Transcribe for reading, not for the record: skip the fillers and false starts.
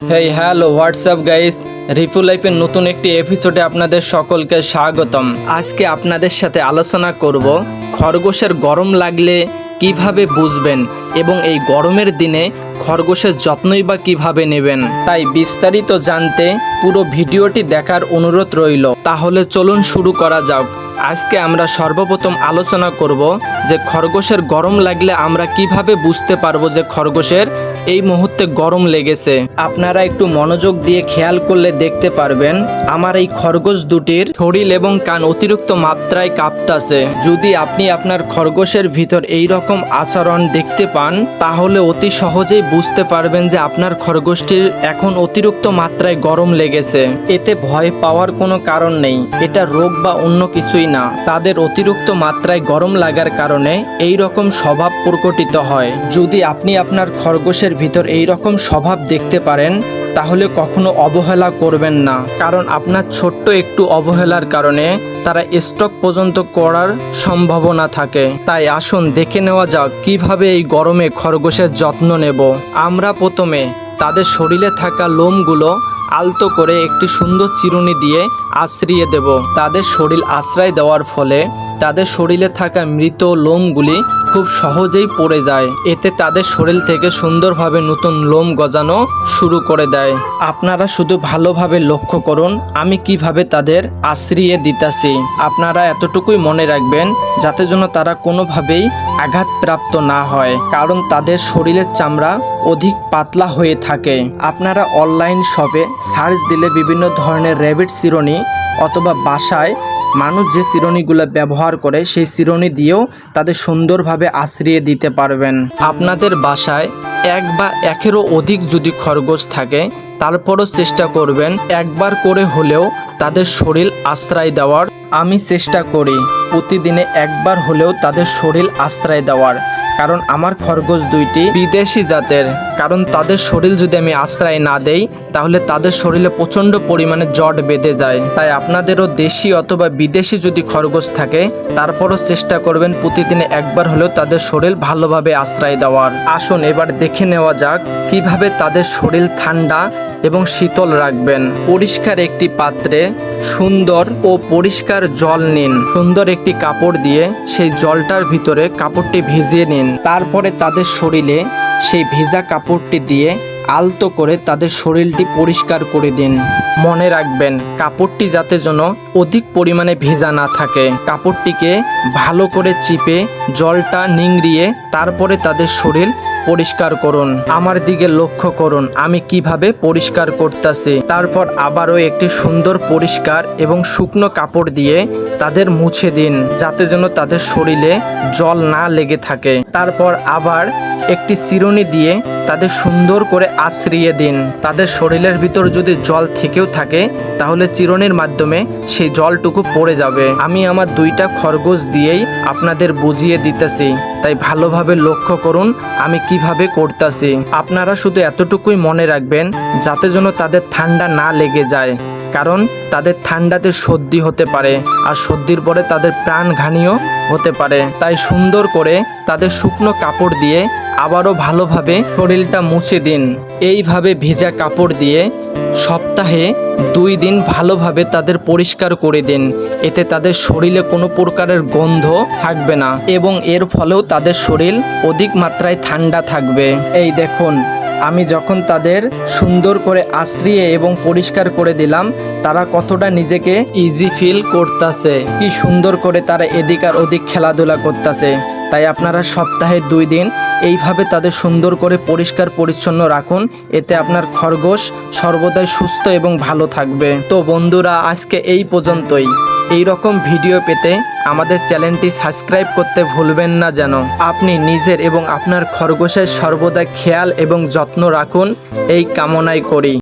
Hey hello WhatsApp guys, রিফু লাইফের নতুন একটি এপিসোডে আপনাদের সকলকে স্বাগতম। আজকে আপনাদের সাথে আলোচনা করব খরগোশের গরম লাগলে কিভাবে বুঝবেন এবং এই গরমের দিনে খরগোশের যত্নই বা কিভাবে নেবেন। তাই বিস্তারিত জানতে পুরো ভিডিওটি দেখার অনুরোধ রইল। তাহলে চলুন শুরু করা যাক। আজকে আমরা সর্বপ্রথম আলোচনা করব যে খরগোশের গরম লাগলে আমরা কিভাবে বুঝতে পারবো যে খরগোশের এই মুহূর্তে গরম লেগেছে। আপনারা একটু মনোযোগ দিয়ে খেয়াল করলে দেখতে পারবেন আমার এই খরগোশ দুটির শরীর এবং কান অতিরিক্ত মাত্রায় কাঁপতাছে। যদি আপনি আপনার খরগোশের ভিতর এই রকম আচরণ দেখতে পান তাহলে অতি সহজেই বুঝতে পারবেন যে আপনার খরগোশটির এখন অতিরিক্ত মাত্রায় গরম লেগেছে। এতে ভয় পাওয়ার কোনো কারণ নেই, এটা রোগ বা অন্য কিছুই না। তাদের অতিরিক্ত মাত্রায় গরম লাগার কারণে এই রকম স্বভাব প্রকটিত হয়। যদি আপনি আপনার খরগোশের ভিতর এই রকম স্বভাব দেখতে পারেন তাহলে কখনো অবহেলা করবেন না, কারণ আপনার ছোট্ট একটু অবহেলার কারণে তারা স্ট্রোক পর্যন্ত করার সম্ভাবনা থাকে। তাই আসুন দেখে নেওয়া যাক কিভাবে এই গরমে খরগোশের যত্ন নেব। আমরা প্রথমে তাদের শরীরে থাকা লোমগুলো আলতো করে একটি সুন্দর চিরুনি দিয়ে আশ্রিয়ে দেব। তাদের শরীর আশ্রয় দেওয়ার ফলে তাদের শরীরে থাকা মৃত লোমগুলি খুব সহজেই পড়ে যায়। এতে তাদের শরীর থেকে সুন্দরভাবে নতুন লোম গজানো শুরু করে দেয়। আপনারা শুধু ভালোভাবে লক্ষ্য করুন আমি কিভাবে তাদের আশ্রিয়ে দিতেছি। আপনারা এতটুকুই মনে রাখবেন যাতে যেন তারা কোনোভাবেই আঘাতপ্রাপ্ত না হয়, কারণ তাদের শরীরের চামড়া অধিক পাতলা হয়ে থাকে। আপনারা অনলাইন শপে সার্চ দিলে বিভিন্ন ধরনের র্যাবিট চিরুনি অথবা বাসায় মানুষ যে চিরুনিগুলো ব্যবহার করে সেই চিরুনি দিয়েও তাদের সুন্দরভাবে আশ্রিয়ে দিতে পারবেন। আপনাদের বাসায় এক বা একেরও অধিক যদি খরগোশ থাকে তারপরও চেষ্টা করবেন একবার করে হলেও তাদের শরীর আশ্রয় দেওয়ার। আমি চেষ্টা করি প্রতিদিনে একবার হলেও তাদের শরীর আশ্রয় দেওয়ার, কারণ আমার খরগোশ দুইটি বিদেশি জাতের। কারণ তাদের শরীর যদি আমি আশ্রয় না দেই তাহলে তাদের শরীরে প্রচণ্ড পরিমাণে জট বেঁধে যায়। তাই আপনাদেরও দেশি অথবা বিদেশি যদি খরগোশ থাকে তারপরও চেষ্টা করবেন প্রতিদিনে একবার হলেও তাদের শরীর ভালোভাবে আশ্রয় দেওয়ার। আসুন এবার দেখে নেওয়া যাক কিভাবে তাদের শরীর ঠান্ডা এবং শীতল রাখবেন। পরিষ্কার একটি পাত্রে সুন্দর ও পরিষ্কার জল নিন। সুন্দর একটি কাপড় দিয়ে সেই জলটার ভিতরে কাপড়টি ভিজিয়ে নিন। তারপরে তাদের শরীরে সেই ভেজা কাপড়টি দিয়ে আলতো করে তাদের শরীরটি পরিষ্কার করে দিন। মনে রাখবেন কাপড়টি যাতে যেন অধিক পরিমাণে ভেজা না থাকে। কাপড়টিকে ভালো করে চিপে জলটা নিংড়িয়ে তারপরে তাদের শরীর পরিষ্কার করুন। আমার দিকে লক্ষ্য করুন আমি কিভাবে পরিষ্কার করতেছি। তারপর আবারও একটি সুন্দর পরিষ্কার এবং শুকনো কাপড় দিয়ে তাদের মুছে দিন যাতে যেন তাদের শরীরে জল না লেগে থাকে। তারপর আবার একটি চিরুনি দিয়ে তাদের সুন্দর করে আশ্রিয়ে দিন। তাদের শরীরের ভিতর যদি জল থেকেও থাকে তাহলে চিরুনির মাধ্যমে সেই জলটুকু পড়ে যাবে। আমি আমার দুইটা খরগোশ দিয়েই আপনাদের বুঝিয়ে দিতেছি, তাই ভালোভাবে লক্ষ্য করুন আমি কিভাবে করতেছি। আপনারা শুধু এতটুকুই মনে রাখবেন যাতে যেন তাদের ঠান্ডা না লেগে যায়, কারণ তাদের ঠান্ডাতে সর্দি হতে পারে আর সর্দির পরে তাদের প্রাণঘাতীও হতে পারে। তাই সুন্দর করে তাদের শুকনো কাপড় দিয়ে আবারও ভালোভাবে শরীরটা মুছে দিন। এইভাবে ভেজা কাপড় দিয়ে সপ্তাহে 2 দিন ভালোভাবে তাদের পরিষ্কার করে দিন। এতে তাদের শরীরে কোনো প্রকারের গন্ধ থাকবে না এবং এর ফলেও তাদের শরীর অধিক মাত্রায় ঠান্ডা থাকবে। এই দেখুন আমি যখন তাদের সুন্দর করে আশ্রিয়ে এবং পরিষ্কার করে দিলাম তারা কতটা নিজেকে ইজি ফিল করতেছে, কি সুন্দর করে তারা এদিক আর ওদিক খেলাধুলা করতেছে। তাই আপনারা সপ্তাহে 2 দিন এইভাবে তাদের সুন্দর করে পরিষ্কার পরিচ্ছন্ন রাখুন। এতে আপনার খরগোশ সর্বদাই সুস্থ এবং ভালো থাকবে। তো বন্ধুরা আজকে এই পর্যন্তই। এই রকম ভিডিও পেতে আমাদের চ্যানেলটি সাবস্ক্রাইব করতে ভুলবেন না যেন। আপনি নিজের এবং আপনার খরগোশের সর্বদা খেয়াল এবং যত্ন রাখুন এই কামনাই করি।